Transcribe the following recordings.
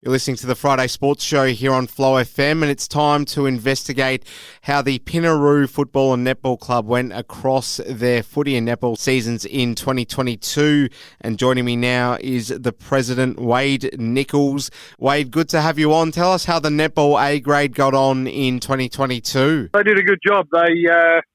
You're listening to the Friday Sports Show here on Flow FM, and it's time to investigate how the Pinaroo Football and Netball Club went across their footy and netball seasons in 2022. And joining me now is the President, Wade Nickolls. Wade, good to have you on. Tell us how the netball A grade got on in 2022. They did a good job. They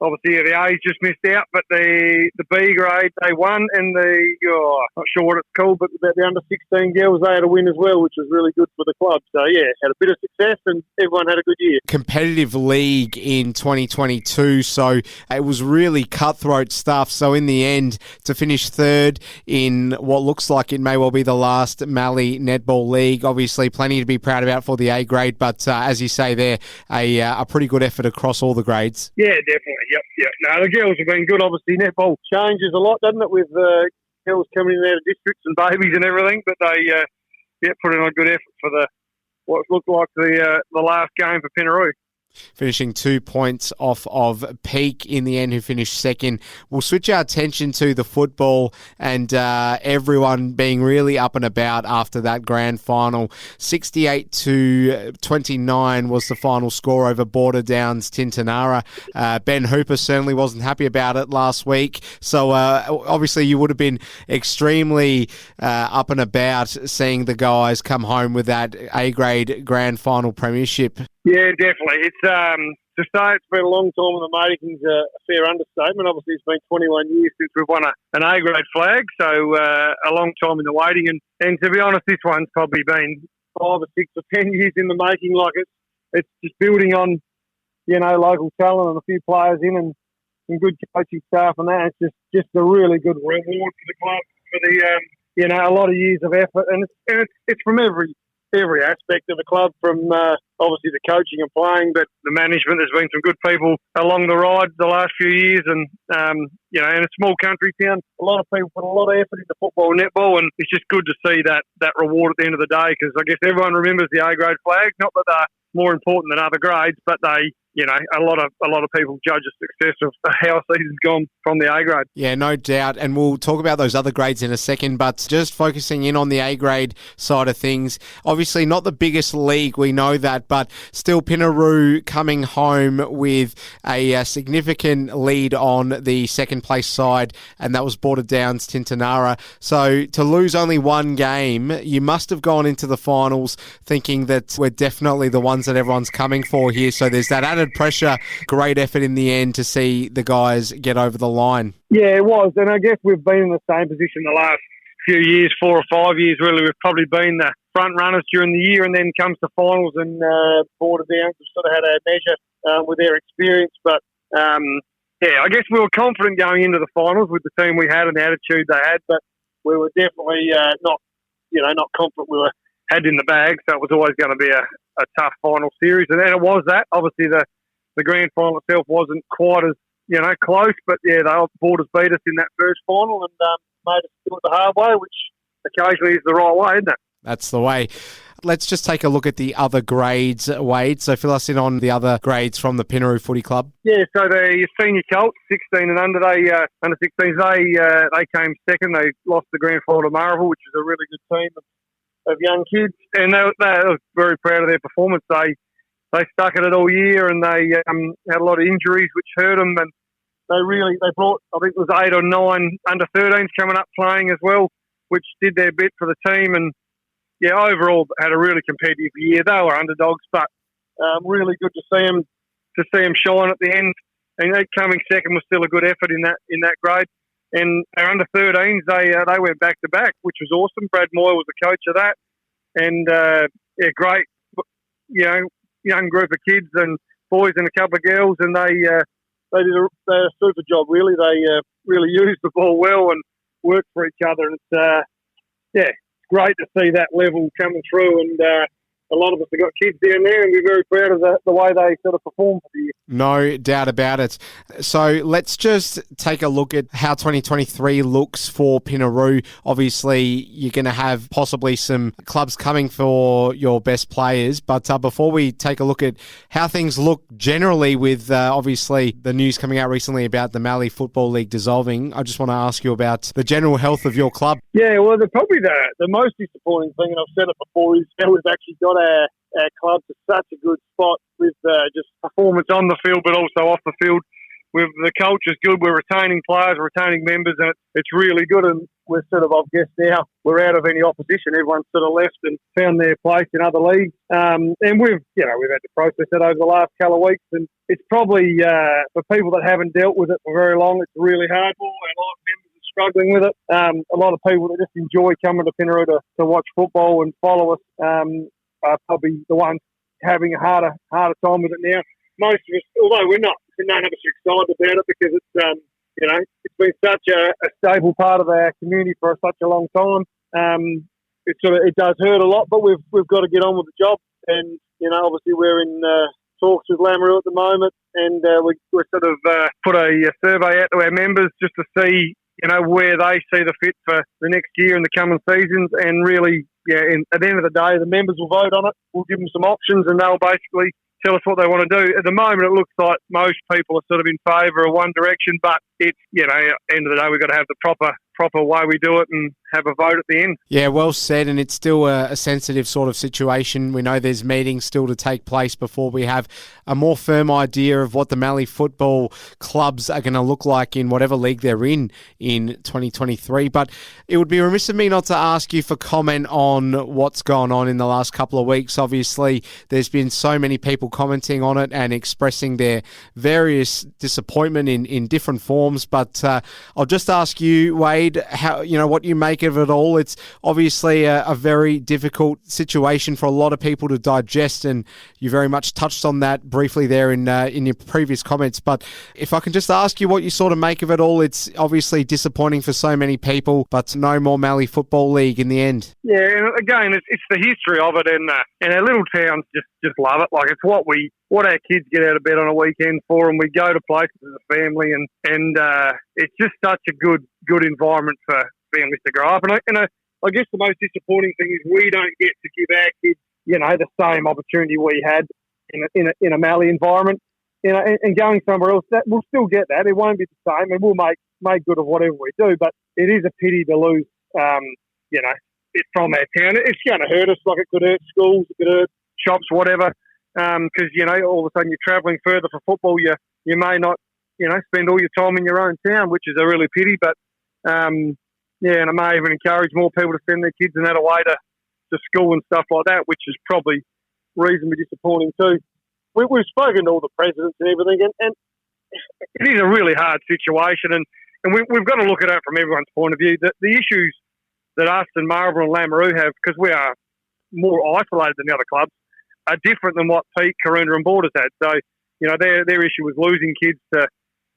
obviously the A's just missed out, but the B grade they won, and not sure what it's called, but the under 16 girls they had a win as well, which was really good for the club. So, yeah, had a bit of success and everyone had a good year. Competitive league in 2022, so it was really cutthroat stuff. So, in the end, to finish third in what looks like it may well be the last Mallee netball league, obviously plenty to be proud about for the A grade, but as you say there, a pretty good effort across all the grades. Yeah, definitely. Yep. No, the girls have been good. Obviously, netball changes a lot, doesn't it, with girls coming in and out of districts and babies and everything, but they put in a good effort for what looked like the last game for Pinaroo. Finishing 2 points off of Peak in the end, who finished second. We'll switch our attention to the football and everyone being really up and about after that grand final. 68-29 was the final score over Border Downs Tintinara. Ben Hooper certainly wasn't happy about it last week. So obviously you would have been extremely up and about seeing the guys come home with that A-grade grand final premiership. Yeah, definitely. It's to say it's been a long time in the making's a fair understatement. Obviously, it's been 21 years since we've won an A-grade flag, so a long time in the waiting. And to be honest, this one's probably been 5 or 6 or 10 years in the making. Like it's just building on, local talent and a few players in and some good coaching staff and that. It's just a really good reward for the club for the a lot of years of effort, and it's from every aspect of the club, from obviously the coaching and playing, but the management. There's been some good people along the ride the last few years, and in a small country town, a lot of people put a lot of effort into football and netball, and it's just good to see that reward at the end of the day, because I guess everyone remembers the A-grade flag, not that they're more important than other grades, but they, a lot of people judge the success of how a season's gone from the A grade. Yeah, no doubt. And we'll talk about those other grades in a second, but just focusing in on the A grade side of things. Obviously not the biggest league, we know that, but still Pinaroo coming home with a significant lead on the second place side, and that was Border Downs Tintinara. So to lose only one game, you must have gone into the finals thinking that we're definitely the ones that everyone's coming for here. So there's that added pressure, great effort in the end to see the guys get over the line. Yeah, it was, and I guess we've been in the same position the last few years, 4 or 5 years really. We've probably been the front runners during the year, and then comes to finals, and Border Downs have sort of had our measure with their experience. But I guess we were confident going into the finals with the team we had and the attitude they had, but we were definitely not confident we had in the bag. So it was always going to be a tough final series, and then it was that. Obviously, the grand final itself wasn't quite as close, but the Borders beat us in that first final and made us do it the hard way, which occasionally is the right way, isn't it? That's the way. Let's just take a look at the other grades, Wade. So fill us in on the other grades from the Pinaroo Footy Club. Yeah, so the senior Colts, 16 and under, under 16s, they came second. They lost the grand final to Marvel, which is a really good team of young kids, and they were very proud of their performance. They stuck at it all year, and they had a lot of injuries which hurt them, and they brought, I think it was 8 or 9 under 13s coming up playing as well, which did their bit for the team, and overall had a really competitive year. They were underdogs, but really good to see them shine at the end, and they coming second was still a good effort in that grade. And our under 13s, they went back to back, which was awesome. Brad Moyle was the coach of that, and great, young group of kids and boys and a couple of girls, and they did a super job. Really, they really used the ball well and worked for each other. And it's great to see that level coming through. And a lot of us have got kids down there, and we're very proud of the way they sort of performed for the year. No doubt about it. So let's just take a look at how 2023 looks for Pinaroo. Obviously, you're going to have possibly some clubs coming for your best players. But before we take a look at how things look generally with obviously the news coming out recently about the Mallee Football League dissolving, I just want to ask you about the general health of your club. Yeah, well, probably the most disappointing thing, and I've said it before, is that we've actually got our club to such a good spot with just performance on the field, but also off the field. The culture's good. We're retaining players, retaining members, and it's really good. And we're sort of, I guess now, we're out of any opposition. Everyone's sort of left and found their place in other leagues. And we've had to process it over the last couple of weeks. And it's probably, for people that haven't dealt with it for very long, it's really hard for. And a lot of members are struggling with it. A lot of people that just enjoy coming to Pinaroo to watch football and follow us are probably the ones having a harder time with it now. Most of us, although none of us are excited about it because it's been such a stable part of our community for such a long time. It does hurt a lot, but we've got to get on with the job. And obviously we're in talks with Lameroo at the moment, and we're sort of put a survey out to our members just to see where they see the fit for the next year and the coming seasons. And really, at the end of the day, the members will vote on it. We'll give them some options, and they'll basically tell us what they want to do. At the moment, it looks like most people are sort of in favour of one direction, but it's, at the end of the day, we've got to have the proper way we do it and have a vote at the end. Yeah, well said, and it's still a sensitive sort of situation. We know there's meetings still to take place before we have a more firm idea of what the Mallee football clubs are going to look like in whatever league they're in 2023. But it would be remiss of me not to ask you for comment on what's gone on in the last couple of weeks. Obviously, there's been so many people commenting on it and expressing their various disappointment in different forms. But I'll just ask you, Wade, how what you make of it all. It's obviously a very difficult situation for a lot of people to digest, and you very much touched on that briefly there in your previous comments. But if I can just ask you what you sort of make of it all, it's obviously disappointing for so many people, but no more Mallee Football League in the end. Yeah, and again, it's the history of it, and our little towns just love it. Like, it's what our kids get out of bed on a weekend for, and we go to places as a family, and it's just such a good environment for families to grow up. And I guess the most disappointing thing is we don't get to give our kids, the same opportunity we had in a Mallee environment. And going somewhere else, that we'll still get that. It won't be the same, and we'll make good of whatever we do. But it is a pity to lose, it from our town. It's going to hurt us. Like, it could hurt schools, it could hurt shops, whatever. Because all of a sudden you're travelling further for football. You may not, spend all your time in your own town, which is a really pity. But and I may even encourage more people to send their kids in that away to school and stuff like that, which is probably reasonably disappointing too. We've spoken to all the presidents and everything, and it is a really hard situation, and we've got to look at it from everyone's point of view. The issues that us and Marlborough and Lameroo have, because we are more isolated than the other clubs, are different than what Pete, Karoonda and Borders had. So, their issue was losing kids to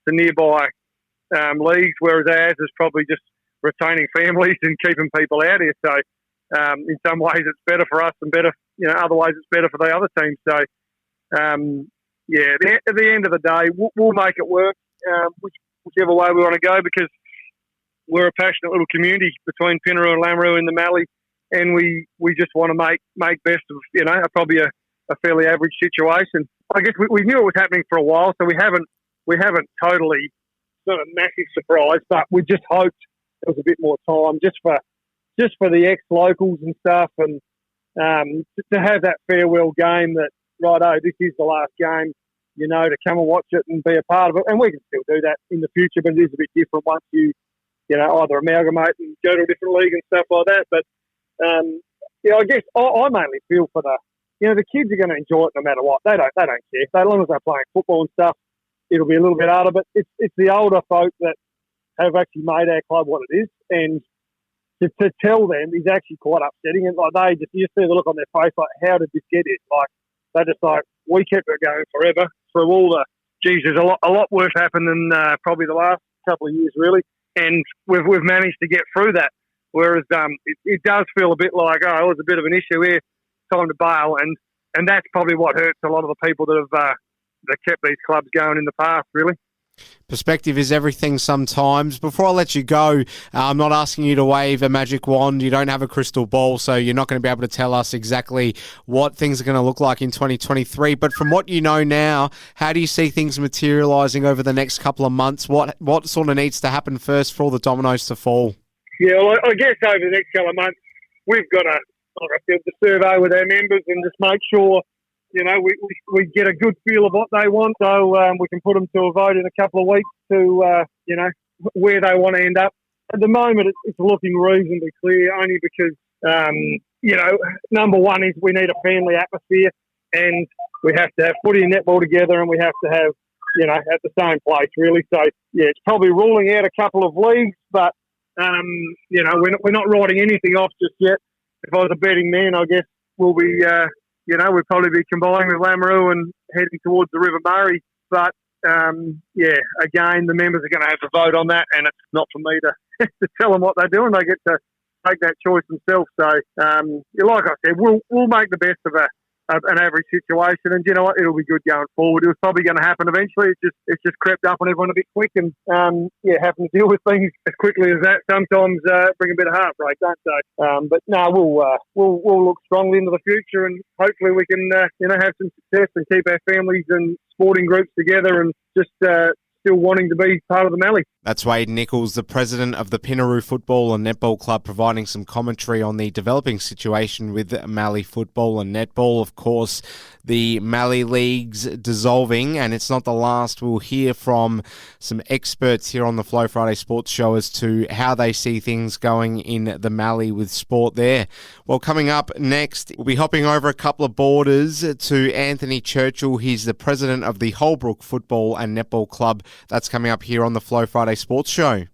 nearby leagues, whereas ours is probably just retaining families and keeping people out here. So, in some ways it's better for us and better, otherwise it's better for the other teams. So, at the end of the day, we'll make it work, whichever way we want to go, because we're a passionate little community between Pinaroo and Lameroo and the Mallee, and we just want to make best of, probably a fairly average situation. I guess we knew it was happening for a while, so we haven't totally sort of massive surprise, but we just hoped there was a bit more time just for the ex-locals and stuff, and to have that farewell game that, this is the last game, to come and watch it and be a part of it. And we can still do that in the future, but it is a bit different once you, either amalgamate and go to a different league and stuff like that. But, I guess I mainly feel for the kids are going to enjoy it no matter what. They don't care. So as long as they're playing football and stuff, it'll be a little bit harder. But it's the older folk that have actually made our club what it is, and to tell them is actually quite upsetting. And like you see the look on their face, like, how did this get here? Like, they're just like, we kept it going forever through all the. Geez, there's a lot worse happened than probably the last couple of years, really, and we've managed to get through that. Whereas it does feel a bit like, it was a bit of an issue here, time to bail, and that's probably what hurts a lot of the people that have kept these clubs going in the past, really. Perspective is everything sometimes. Before I let you go, I'm not asking you to wave a magic wand. You don't have a crystal ball, so you're not going to be able to tell us exactly what things are going to look like in 2023. But from what you know now, how do you see things materialising over the next couple of months? What sort of needs to happen first for all the dominoes to fall? Yeah, well, I guess over the next couple of months, we've got to survey with our members and just make sure, we get a good feel of what they want, so we can put them to a vote in a couple of weeks to, where they want to end up. At the moment, it's looking reasonably clear, only because, number one is we need a family atmosphere, and we have to have footy and netball together, and we have to have, at the same place, really. So, yeah, it's probably ruling out a couple of leagues, but, we're not writing anything off just yet. If I was a betting man, I guess we'll be... we'll probably be combining with Lameroo and heading towards the River Murray. But, again, the members are going to have to vote on that, and it's not for me to tell them what they're doing. They get to make that choice themselves. So, like I said, we'll make the best of an average situation, and you know what? It'll be good going forward. It was probably going to happen eventually. It's just crept up on everyone a bit quick, and having to deal with things as quickly as that sometimes bring a bit of heartbreak, don't they? But no, we'll look strongly into the future, and hopefully we can have some success and keep our families and sporting groups together, and just still wanting to be part of the Mallee. That's Wade Nickolls, the president of the Pinaroo Football and Netball Club, providing some commentary on the developing situation with Mallee football and netball. Of course, the Mallee leagues dissolving, and it's not the last. We'll hear from some experts here on the Flow Friday Sports Show as to how they see things going in the Mallee with sport there. Well, coming up next, we'll be hopping over a couple of borders to Anthony Churchill. He's the president of the Holbrook Football and Netball Club. That's coming up here on the Flow Friday Sports Show.